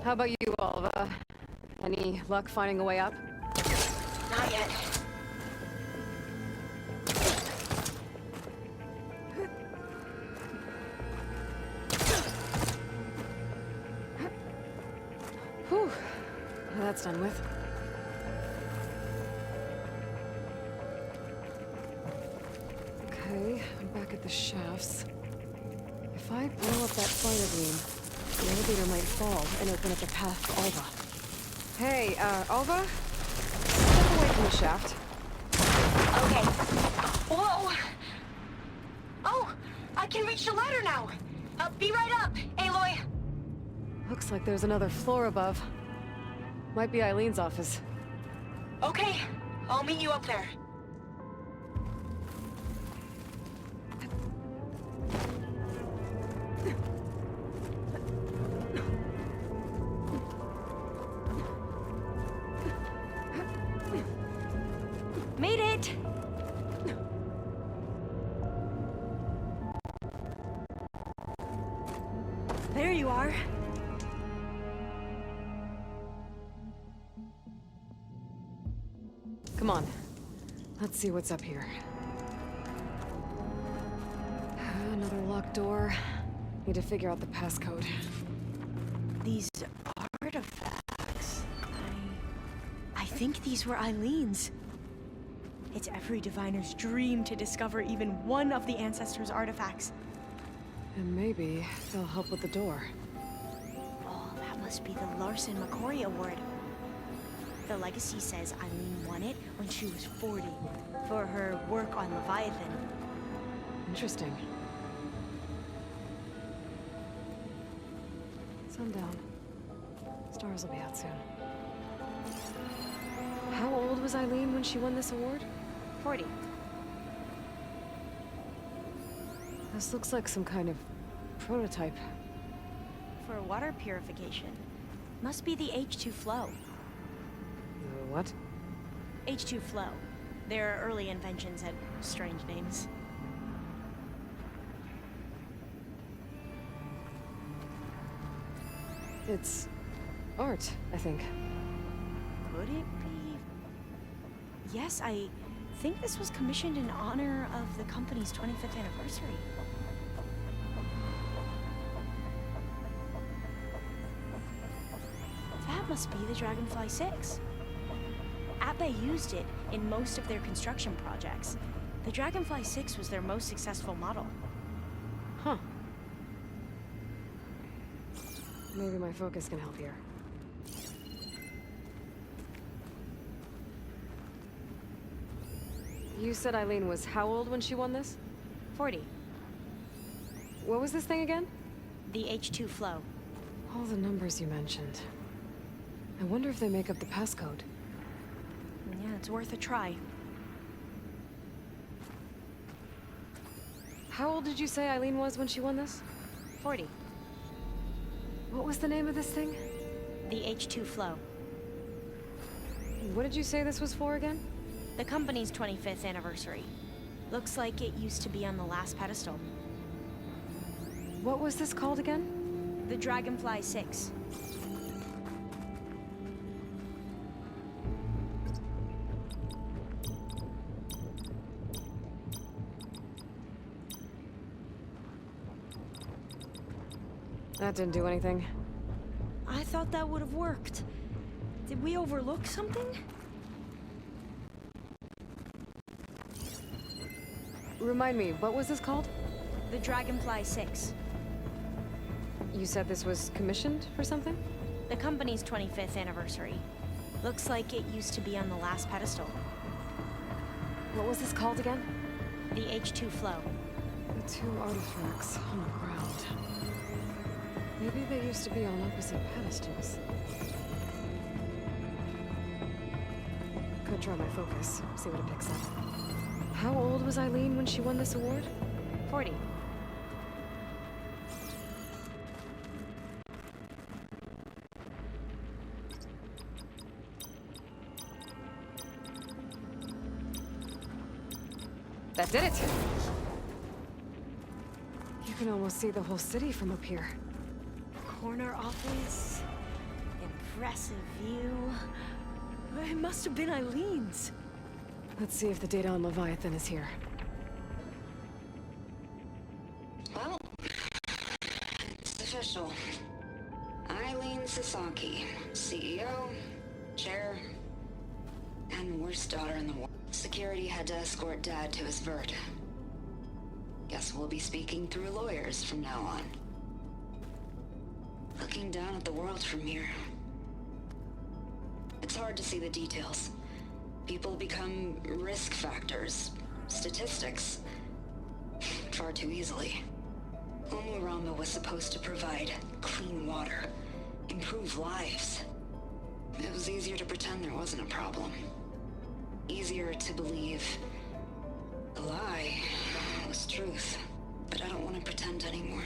How about you, Alva? Any luck finding a way up? Not yet. Whew. Well, that's done with. Okay, I'm back at the shafts. If I blow up that fire beam, the elevator might fall and open up a path to Alva. Hey, Alva? Step away from the shaft. Okay. Whoa! Oh! I can reach the ladder now! Be right up, Aloy! Looks like there's another floor above. Might be Eileen's office. Okay, I'll meet you up there. Made it! There you are. Come on. Let's see what's up here. Another locked door. Need to figure out the passcode. These artifacts. I think these were Eileen's. It's every diviner's dream to discover even one of the ancestors' artifacts. And maybe they'll help with the door. Oh, that must be the Larson McCory Award. The legacy says Eileen won it when she was 40 for her work on Leviathan. Interesting. Sundown. Stars will be out soon. How old was Eileen when she won this award? 40. This looks like some kind of prototype. For water purification. Must be the H2 flow. What? H2 flow. Their early inventions had strange names. It's art, I think. Could it be? Yes, I think this was commissioned in honor of the company's 25th anniversary. That must be the Dragonfly 6. Ape used it in most of their construction projects. The Dragonfly 6 was their most successful model. Huh. Maybe my focus can help here. You said Eileen was how old when she won this? 40. What was this thing again? The H2 flow. All the numbers you mentioned. I wonder if they make up the passcode. Yeah, it's worth a try. How old did you say Eileen was when she won this? 40. What was the name of this thing? The H2 flow. What did you say this was for again? The company's 25th anniversary. Looks like it used to be on the last pedestal. What was this called again? The Dragonfly 6. That didn't do anything. I thought that would have worked. Did we overlook something? Remind me, what was this called? The Dragonfly 6. You said this was commissioned for something? The company's 25th anniversary. Looks like it used to be on the last pedestal. What was this called again? The H2 flow. The two artifacts on the ground. Maybe they used to be on opposite pedestals. Could try my focus, see what it picks up. How old was Eileen when she won this award? 40. That did it! You can almost see the whole city from up here. Corner office. Impressive view. It must have been Eileen's. Let's see if the data on Leviathan is here. Well, it's official. Eileen Sasaki, CEO, chair, and worst daughter in the world. Security had to escort Dad to his vert. Guess we'll be speaking through lawyers from now on. Looking down at the world from here. It's hard to see the details. People become risk factors, statistics, far too easily. Umurama was supposed to provide clean water, improve lives. It was easier to pretend there wasn't a problem. Easier to believe a lie was truth. But I don't want to pretend anymore.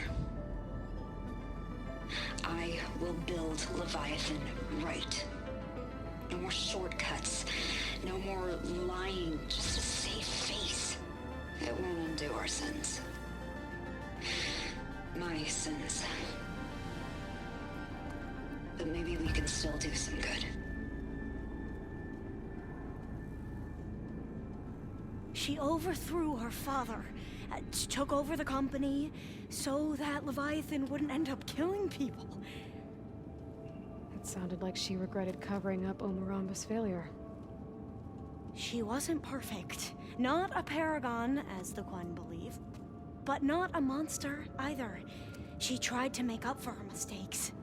I will build Leviathan right. No more shortcuts. No more lying just to save face. It won't undo our sins. My sins. but maybe we can still do some good. She overthrew her father, took over the company, so that Leviathan wouldn't end up killing people. It sounded like she regretted covering up Omoramba's failure. She wasn't perfect. Not a paragon, as the Quan believe. But not a monster, either. She tried to make up for her mistakes.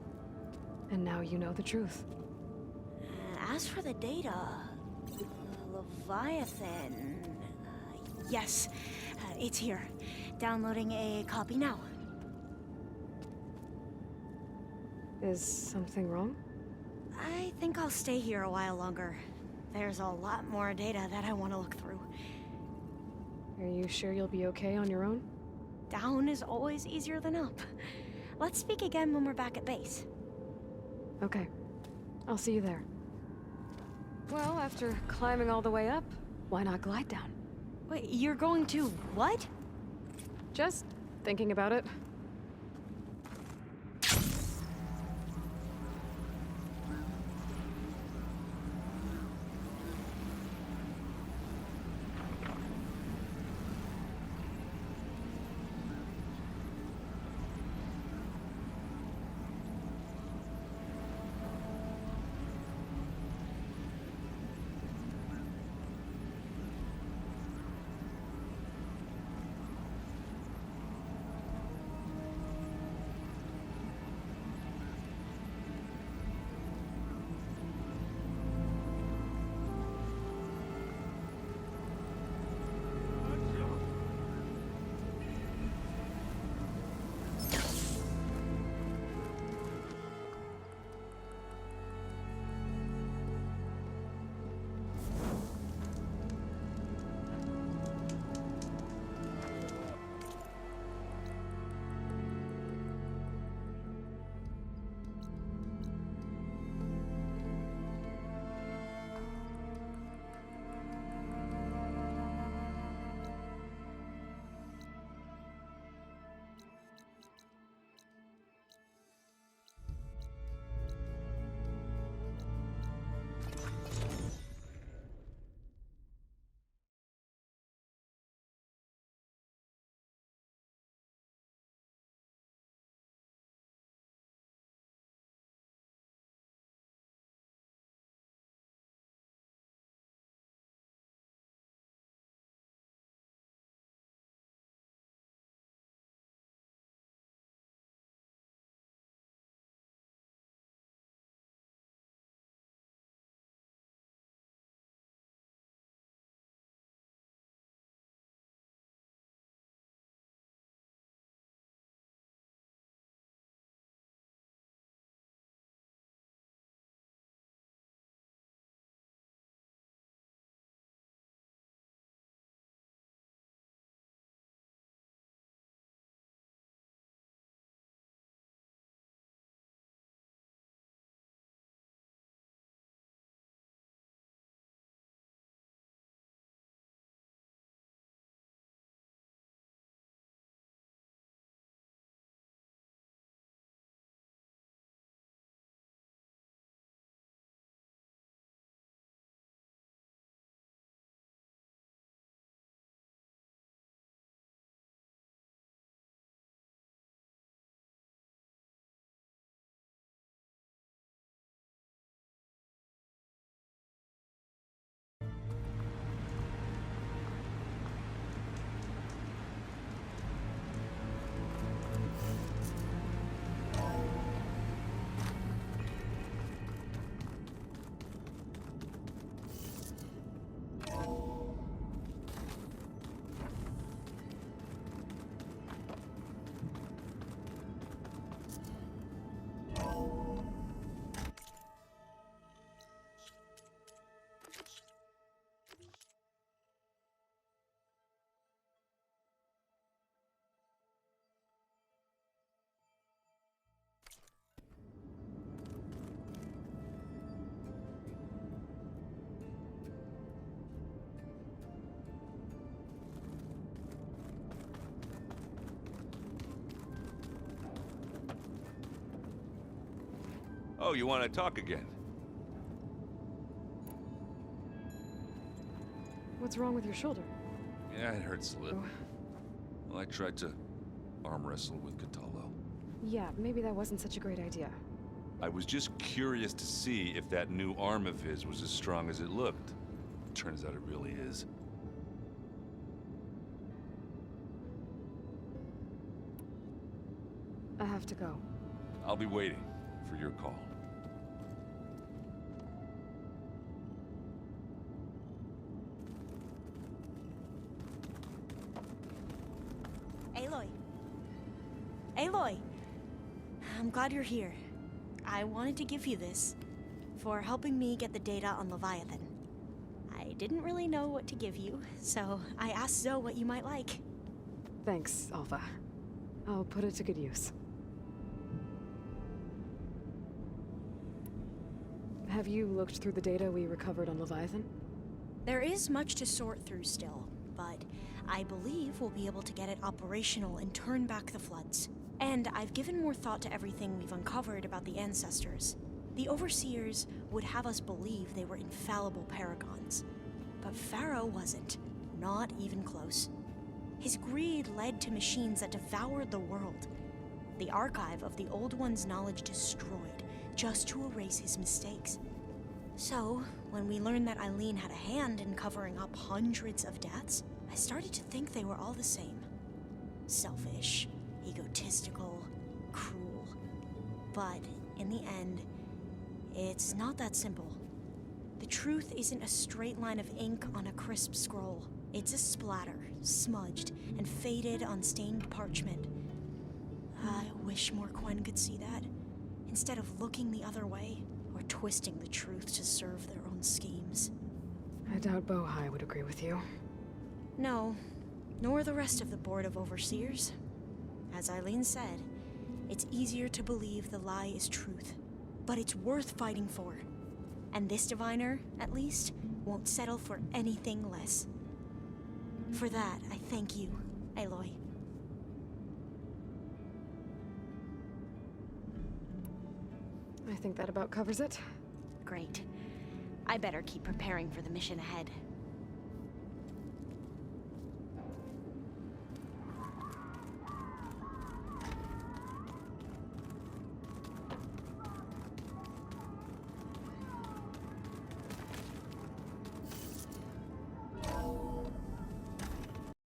And now you know the truth. As for the data... Leviathan... yes, it's here. Downloading a copy now. Is something wrong? I think I'll stay here a while longer. There's a lot more data that I want to look through. Are you sure you'll be okay on your own? Down is always easier than up. Let's speak again when we're back at base. Okay. I'll see you there. Well, after climbing all the way up, why not glide down? Wait, you're going to what? Just thinking about it. Oh, you want to talk again? What's wrong with your shoulder? Yeah, it hurts a little. Well, I tried to arm wrestle with Catallo. Yeah, maybe that wasn't such a great idea. I was just curious to see if that new arm of his was as strong as it looked. Turns out it really is. I have to go. I'll be waiting for your call. Aloy. Aloy! I'm glad you're here. I wanted to give you this for helping me get the data on Leviathan. I didn't really know what to give you, so I asked Zoe what you might like. Thanks, Alpha. I'll put it to good use. Have you looked through the data we recovered on Leviathan? There is much to sort through still, but I believe we'll be able to get it operational and turn back the floods. And I've given more thought to everything we've uncovered about the ancestors. The Overseers would have us believe they were infallible paragons. But Pharaoh wasn't. Not even close. His greed led to machines that devoured the world. The archive of the Old One's knowledge destroyed, just to erase his mistakes. So, when we learned that Eileen had a hand in covering up hundreds of deaths, I started to think they were all the same. Selfish, egotistical, cruel. But in the end, it's not that simple. The truth isn't a straight line of ink on a crisp scroll. It's a splatter, smudged and faded on stained parchment. I wish more Quen could see that, instead of looking the other way or twisting the truth to serve their own schemes. I doubt Bohai would agree with you. No, nor the rest of the Board of Overseers. As Eileen said, it's easier to believe the lie is truth, but it's worth fighting for. And this diviner, at least, won't settle for anything less. For that, I thank you, Aloy. I think that about covers it. Great. I better keep preparing for the mission ahead.